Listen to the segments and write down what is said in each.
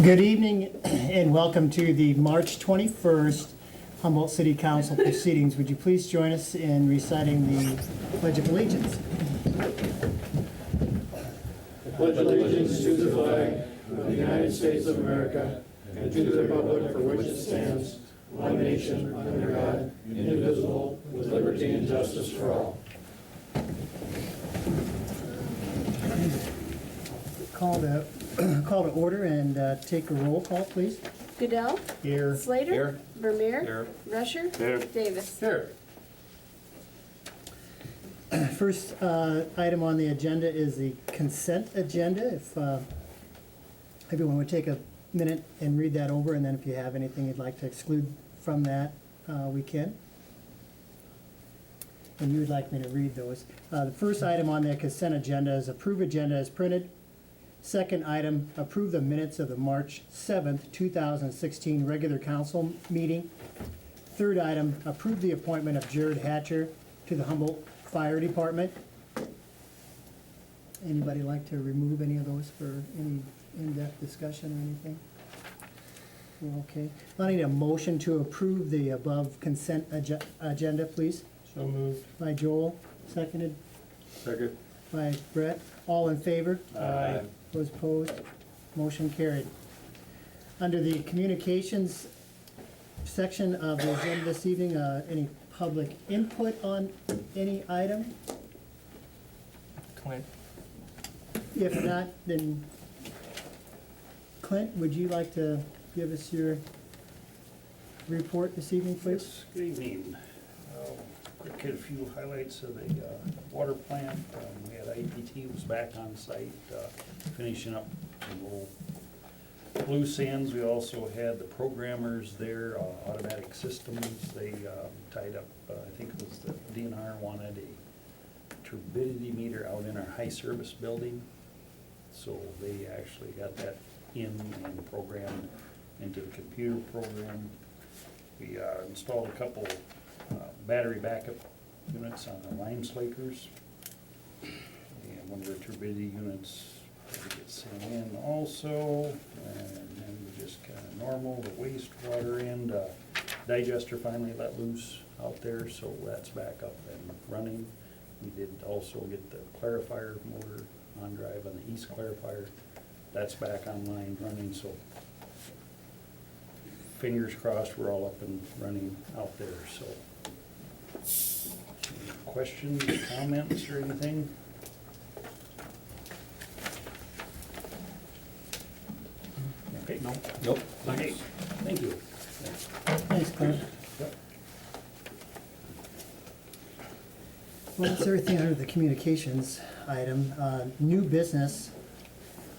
Good evening and welcome to the March 21st Humboldt City Council proceedings. Would you please join us in reciting the Pledge of Allegiance? I pledge allegiance to the flag of the United States of America and to the republic for which it stands, one nation, under God, indivisible, with liberty and justice for all. Call to order and take a roll call, please. Goodell. Here. Slater. Here. Vermeer. Here. Rusher. Here. Davis. Here. First item on the agenda is the consent agenda. If everyone would take a minute and read that over, and then if you have anything you'd like to exclude from that, we can. And you would like me to read those. The first item on the consent agenda is approve agenda as printed. Second item, approve the minutes of the March 7th, 2016 regular council meeting. Third item, approve the appointment of Jared Hatcher to the Humboldt Fire Department. Anybody like to remove any of those for any in-depth discussion or anything? We're okay. I need a motion to approve the above consent agenda, please. So moved. By Joel, seconded Second. by Brett. All in favor? Aye. Those opposed? Motion carried. Under the communications section of the agenda this evening, any public input on any item? Clint. If not, then Clint, would you like to give us your report this evening, please? Yes, good evening. Quick hit a few highlights of the water plant. We had IPT was back on site, finishing up some old loose ends. We also had the programmers there, automatic systems. They tied up, I think it was the DNR wanted a turbidity meter out in our high service building. So they actually got that in and programmed into the computer program. We installed a couple battery backup units on the lime slakers. And one of the turbidity units gets sent in also. And then we just kind of normal, the wastewater end. Digester finally let loose out there, so that's back up and running. We did also get the clarifier motor on drive on the east clarifier. That's back online running, so fingers crossed we're all up and running out there, so. Questions, comments, or anything? Okay, no? Nope. Okay, thank you. Thanks, Clint. Well, that's everything under the communications item. New business.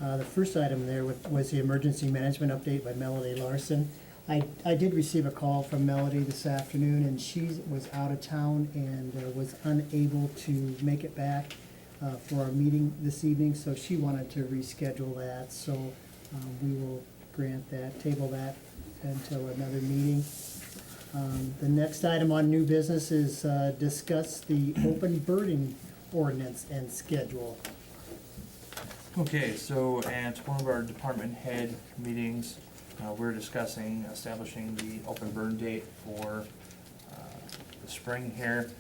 The first item there was the emergency management update by Melody Larson. I did receive a call from Melody this afternoon, and she was out of town and was unable to make it back for our meeting this evening, so she wanted to reschedule that. So we will grant that, table that until another meeting. The next item on new business is discuss the open burning ordinance and schedule. Okay, so at one of our department head meetings, we're discussing establishing the open burn date for the spring here.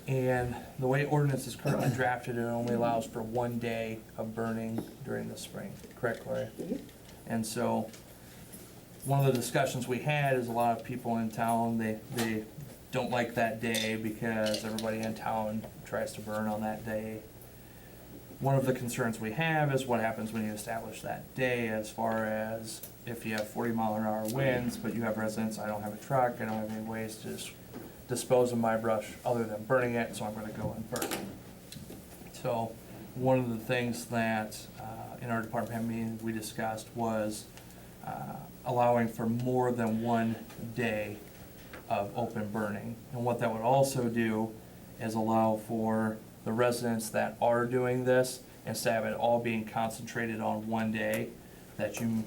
And the way ordinance is currently drafted, it only allows for 1 day of burning during the spring, correct, Gloria? Mhm. And so one of the discussions we had is a lot of people in town, they don't like that day because everybody in town tries to burn on that day. One of the concerns we have is what happens when you establish that day, as far as if you have 40-mile-an-hour winds, but you have residents, I don't have a truck, I don't have any ways to dispose of my brush other than burning it, so I'm gonna go and burn it. So one of the things that in our department head meeting we discussed was allowing for more than 1 day of open burning. And what that would also do is allow for the residents that are doing this, instead of it all being concentrated on 1 day, that you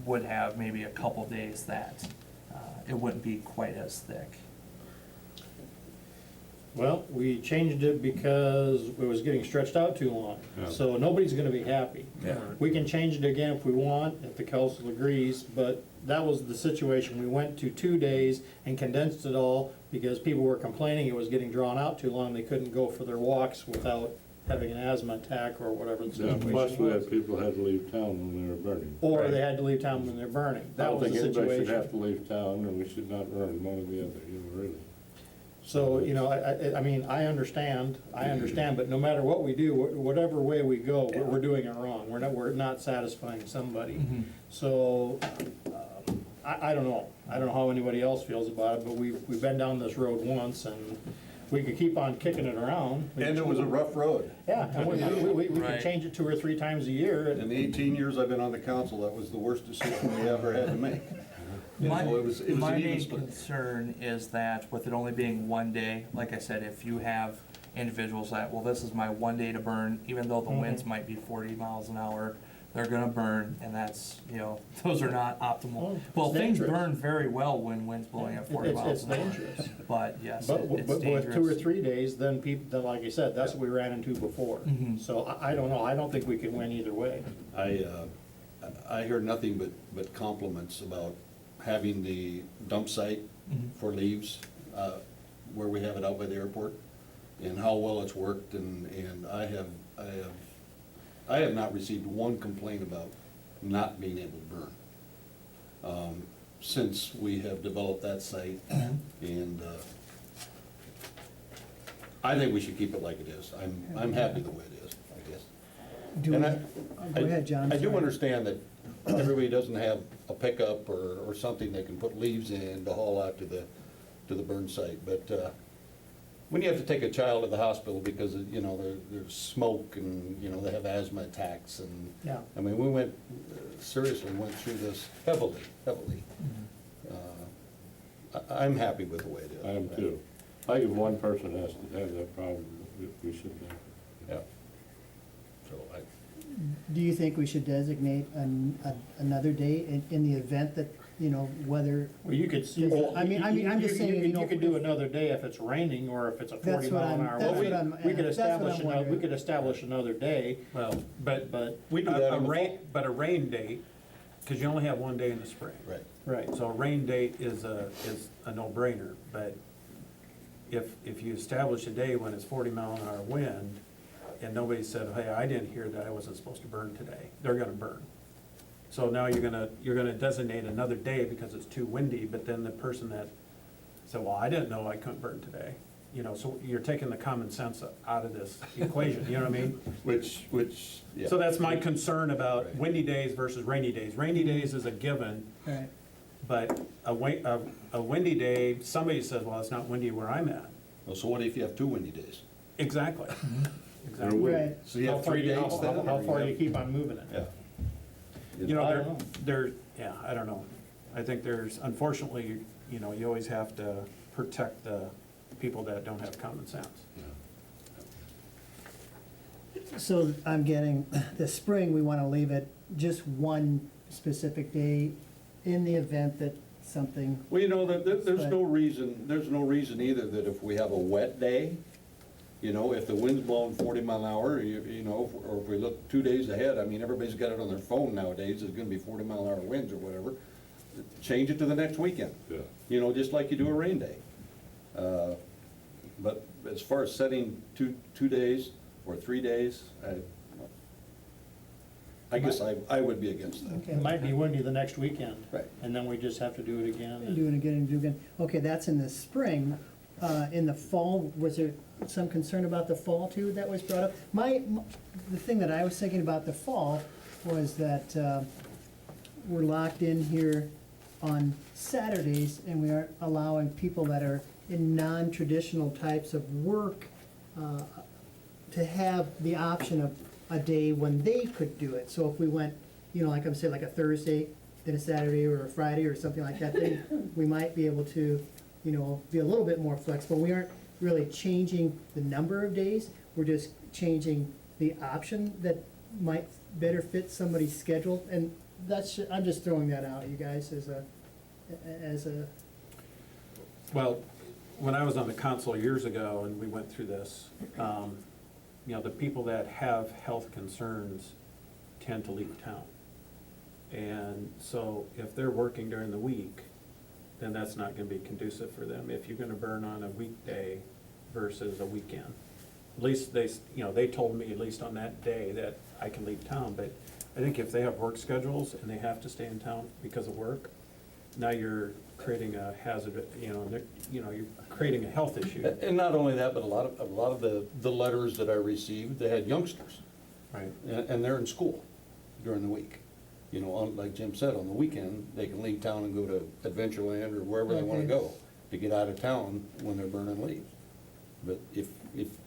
would have maybe a couple days that it wouldn't be quite as thick. Well, we changed it because it was getting stretched out too long, Yeah. so nobody's gonna be happy. Yeah. We can change it again if we want, if the council agrees, but that was the situation. We went to 2 days and condensed it all because people were complaining it was getting drawn out too long. They couldn't go for their walks without having an asthma attack or whatever the Yeah, situation plus we was. had people had to leave town when they were burning. Or they had to leave town when they're burning. I That don't was think the anybody should have situation. to leave town, and we should not burn one or the other, really. So, I mean, I understand, but no matter what we do, whatever way we go, we're doing it wrong. We're not satisfying somebody. So, I don't know. I don't know how anybody else feels about it, but we've been down this road once, and we could keep on kicking it around. And it was a rough road. Yeah, and we could Right. change it 2 or 3 times a year. In the 18 years I've been on the council, that was the worst decision we ever had to make. My, So it was my an even main split. concern is that with it only being one day, like I said, if you have individuals that, well, this is my one day to burn, even though the winds might be 40 miles an hour, they're gonna burn, and that's, those are not optimal. Oh, Well, it's things dangerous. burn very well when wind's blowing at 40 It's miles an hour. dangerous. But yes, But, it's but with 2 or dangerous. 3 days, then like I said, that's what we ran into before. Mhm. So I don't know. I don't think we can win either way. I heard nothing but compliments about having the dump site for leaves, where we have it out by the airport, and how well it's worked, and I have not received one complaint about not being able to burn, since we have developed that site, and, I think we should keep it like it is. I'm happy the way it is, I guess. Do And we- Go ahead, John. I do sorry. understand that everybody doesn't have a pickup or something they can put leaves in to haul out to the burn site, but, when you have to take a child to the hospital because, there's smoke and, they have asthma attacks and, Yeah. I mean, we seriously went through this heavily. I'm happy with the way it is. I am too. I think if one person has to have that problem, we should have. Yeah. So Do you think we should designate another day in the event that, whether, Well, you could. I mean, I'm just saying, You could do another day if it's raining or if it's a 40 That's what mile an I'm- hour. that's Well, what I'm- we could that's what I'm establish another, we wondering. could establish another day, Well, but, we do that on the fall. But a rain date, because you only have one day in the spring. Right. right. So a rain date is a no-brainer, but if you establish a day when it's 40 mile an hour wind, and nobody said, hey, I didn't hear that I wasn't supposed to burn today, they're gonna burn. So now you're gonna designate another day because it's too windy, but then the person that said, well, I didn't know I couldn't burn today, so you're taking the common sense out of this equation, you know what I mean? Which, yeah. So that's my concern about Right. windy days versus rainy days. Rainy days is a given, right, but a windy day, somebody says, well, it's not windy where I'm at. Well, so what if you have 2 windy days? Exactly. Exactly. right. So you How have far 3 do you- days then? How or far do have- you keep on moving it? Yeah. You know, I don't know. I don't know. I think unfortunately, you always have to protect the people that don't have common sense. So I'm getting, the spring, we want to leave it just one specific day in the event that something, Well, there's no reason either that if we have a wet day, if the wind's blowing 40 mile an hour, or if we look 2 days ahead, I mean, everybody's got it on their phone nowadays, it's gonna be 40 mile an hour winds or whatever. Change it to the next weekend, Yeah. just like you do a rain day. But as far as setting 2 days or 3 days, I guess I would be against that. okay. It might be windy the next weekend. Right. And then we just have to do it again. And do it again and do it again. Okay, that's in the spring. In the fall, was there some concern about the fall too that was brought up? The thing that I was thinking about the fall was that we're locked in here on Saturdays and we aren't allowing people that are in non-traditional types of work to have the option of a day when they could do it. So if we went, like I'm saying, like a Thursday, then a Saturday or a Friday or something like that, then we might be able to, be a little bit more flexible. We aren't really changing the number of days, we're just changing the option that might better fit somebody's schedule. And I'm just throwing that out, you guys, as a, Well, when I was on the council years ago and we went through this, you know, the people that have health concerns tend to leave town. And so if they're working during the week, then that's not gonna be conducive for them. If you're gonna burn on a weekday versus a weekend. At least they, you know, they told me, at least on that day, that I can leave town, but I think if they have work schedules and they have to stay in town because of work, now you're creating a hazard, you're creating a health issue. And not only that, but a lot of the letters that I received, they had youngsters. Right. And they're in school during the week. You know, like Jim said, on the weekend, they can leave town and go to Adventureland or wherever they wanna Okay. go to get out of town when they're burning leaves. But if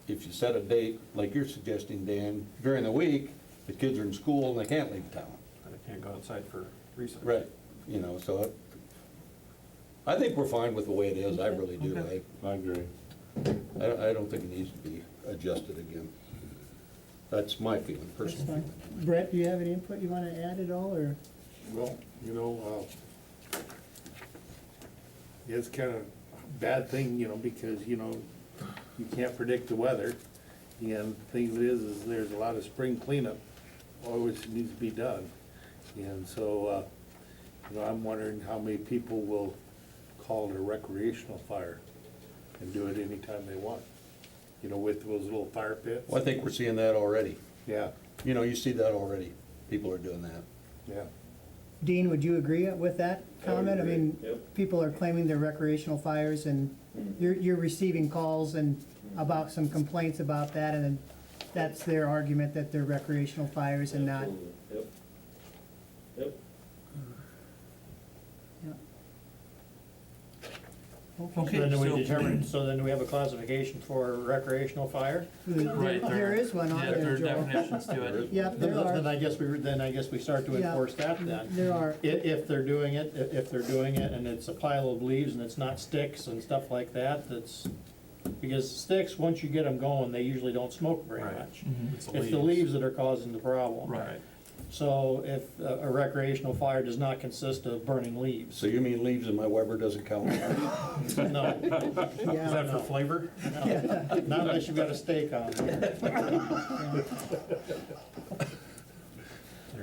you set a date, like you're suggesting, Dan, during the week, the kids are in school and they can't leave town. I can't go outside for research. Right. You know, so I think we're fine with the way it is, I really do. Okay. I agree. I don't think it needs to be adjusted again. That's my feeling, That's personal fine. feeling. Brett, do you have any input you wanna add at all, or? Well, you know, it's kind of a bad thing, you know, because, you know, you can't predict the weather. And the thing is there's a lot of spring cleanup always needs to be done. And so, you know, I'm wondering how many people will call it a recreational fire and do it anytime they want. You know, with those little fire pits. Well, I think we're seeing that already. Yeah, You know, you see that already. People are doing that. yeah. Dean, would you agree with that comment? I agree. mean, Yep. people are claiming they're recreational fires, and you're receiving calls and about some complaints about that, and then that's their argument that they're recreational fires and not. Absolutely. Yep. Yep. Okay, So then do we so- determine, so then do we have a classification for recreational fire? Right, There is one on Yeah, there, there are Joe. definitions to it. Yep, there Then are. I guess we start to Yeah. enforce that then. There are. If they're doing it, and it's a pile of leaves and it's not sticks and stuff like that, because sticks, once you get them going, they usually don't smoke very Right. much. Mhm. It's the leaves that are causing the problem. Right. So if a recreational fire does not consist of burning leaves, So you mean leaves in my Weber doesn't count? no, Is Yeah, that for flavor? no, not unless you've got a steak on there.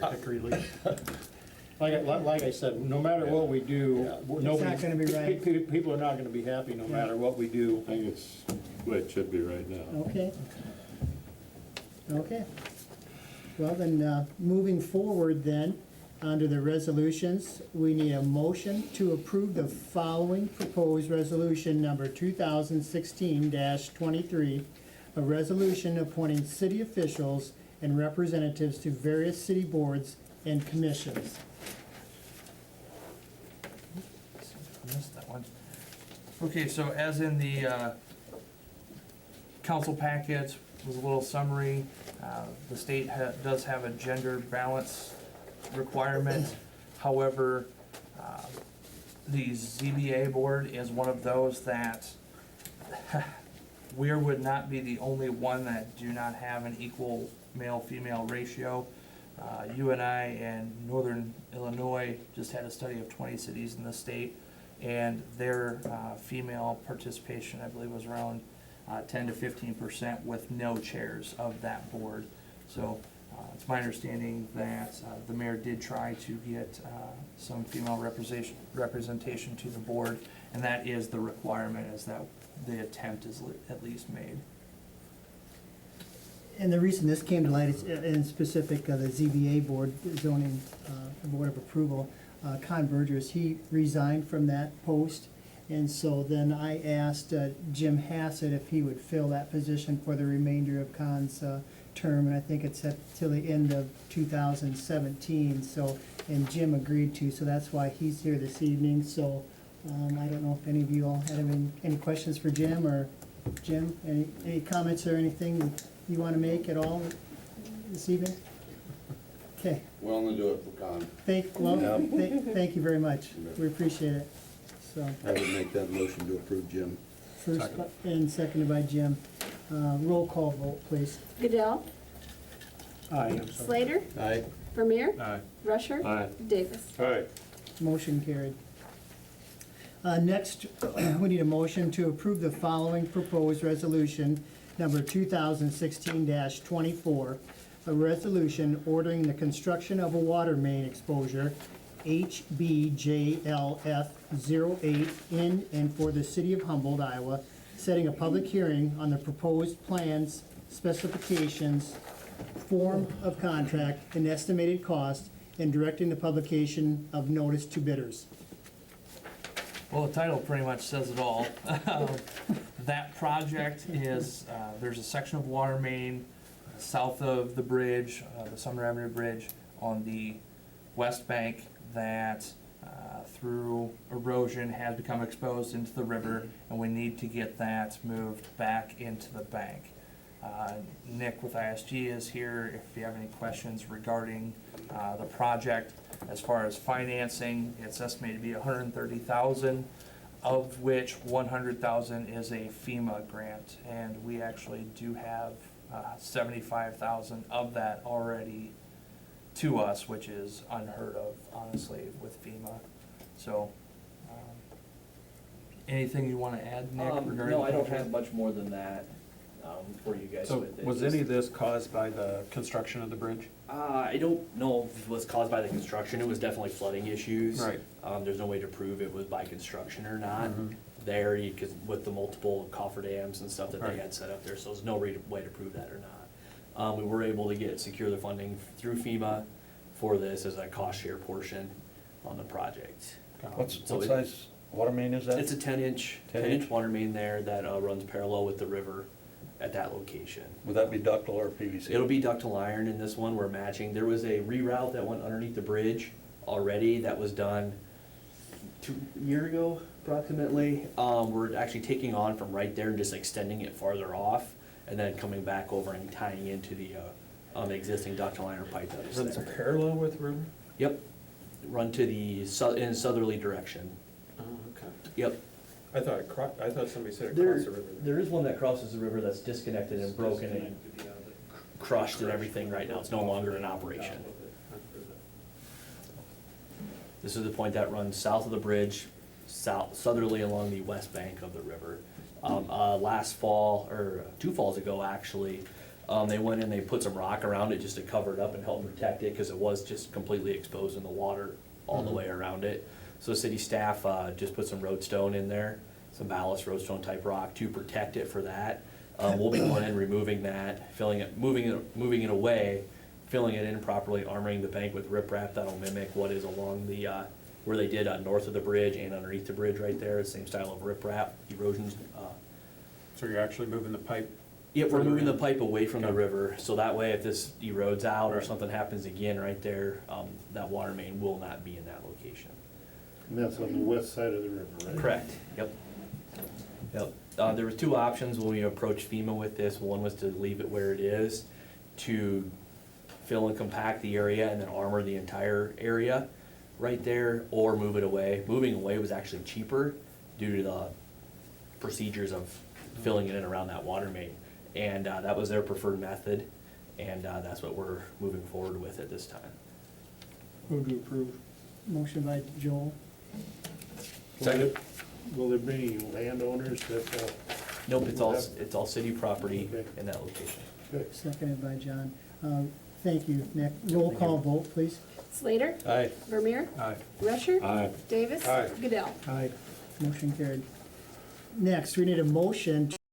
Or hickory leaf? Like I said, no matter what we do, It's not gonna be right. People are not gonna be happy no matter what we do. I think it's the way it should be right now. okay. Okay. Well, then, moving forward then, under the resolutions, we need a motion to approve the following proposed resolution number 2016-23, a resolution appointing city officials and representatives to various city boards and commissions. I missed that one. Okay, so as in the council packet was a little summary, the state does have a gender balance requirement. However, the ZBA board is one of those that we would not be the only one that do not have an equal male-female ratio. You and I and Northern Illinois just had a study of 20 cities in the state, and their female participation, I believe, was around 10 to 15% with no chairs of that board. So it's my understanding that the mayor did try to get some female representation to the board, and that is the requirement, is that the attempt is at least made. And the reason this came to light is in specific, the ZBA board, zoning board of approval, Con Burgess, he resigned from that post. And so then I asked Jim Hassett if he would fill that position for the remainder of Con's term, and I think it's set till the end of 2017. So, and Jim agreed to, so that's why he's here this evening. So I don't know if any of you all had any questions for Jim, or Jim, any comments or anything you want to make at all this evening? Okay, Willing to do it for Con. thank you very much. We appreciate it. So, I would make that motion to approve Jim. first and seconded by Jim. Roll call vote, please. Goodell, Aye, I'm sorry. Slater, Aye. Vermeer, Aye. Rusher, Aye. Davis. All right. Motion carried. Next, we need a motion to approve the following proposed resolution, number 2016-24, a resolution ordering the construction of a water main exposure, HBJLF 08, in and for the city of Humboldt, Iowa, setting a public hearing on the proposed plans, specifications, form of contract, and estimated cost, and directing the publication of notice to bidders. Well, the title pretty much says it all. That project is, there's a section of water main south of the bridge, the Sumner Avenue Bridge, on the west bank that through erosion has become exposed into the river, and we need to get that moved back into the bank. Nick with ISG is here if you have any questions regarding the project. As far as financing, it's estimated to be $130,000, of which $100,000 is a FEMA grant, and we actually do have $75,000 of that already to us, which is unheard of, honestly, with FEMA. So, anything you want to add, Nick, regarding No, the I don't project? have much more than that for you guys So with it. was any of this caused by the construction of the bridge? I don't know if it was caused by the construction. It was definitely flooding issues. Right. There's no way to prove it was by construction or not. Mhm. There, because with the multiple cofferdams and stuff that they Right. had set up there, so there's no way to prove that or not. We were able to secure the funding through FEMA for this as a cost share portion on the project. What So size water main is that? It's a 10-inch 10-inch water main there that runs parallel with the river at that location. Would that be ductile or PVC? It'll be ductile iron in this one, we're matching. There was a reroute that went underneath the bridge already that was done 2 years ago approximately. We're actually taking on from right there and just extending it farther off and then coming back over and tying into the existing ductile iron pipe that is Runs there. parallel with river? Yep, run to the in southerly direction. Oh, okay. Yep. I thought somebody said it There, crossed the river. there is one that crosses the river that's disconnected and broken and crushed and everything right now. It's no longer in operation. This is the point that runs south of the bridge, southerly along the west bank of the river. Last fall, or 2 falls ago actually, they went in, they put some rock around it just to cover it up and help protect it because it was just completely exposed in the water all the way around it. So city staff just put some roadstone in there, some ballast roadstone type rock to protect it for that. We'll be going in, removing that, filling it, moving it away, filling it in properly, armoring the bank with riprap that'll mimic what is along the, where they did north of the bridge and underneath the bridge right there, same style of riprap, erosions. So you're actually moving the pipe? Yep, we're further moving the in? pipe away from the Okay. river, so that way if this erodes out or Right. something happens again right there, that water main will not be in that location. And that's on the west side of the river, right? Correct, yep. Yep, there were 2 options when we approached FEMA with this. One was to leave it where it is, to fill and compact the area and then armor the entire area right there, or move it away. Moving away was actually cheaper due to the procedures of filling it in around that water main. And that was their preferred method, and that's what we're moving forward with at this time. Move to approve. Motion by Joel, Second. Will there be any landowners that, Nope, it's all city property Okay. in that location. good. seconded by John. Thank you, Nick. Roll call vote, please. Slater? Aye. Vermeer? Aye. Rusher? Aye. Davis? Aye. Goodell? Aye. Motion carried. Next, we need a motion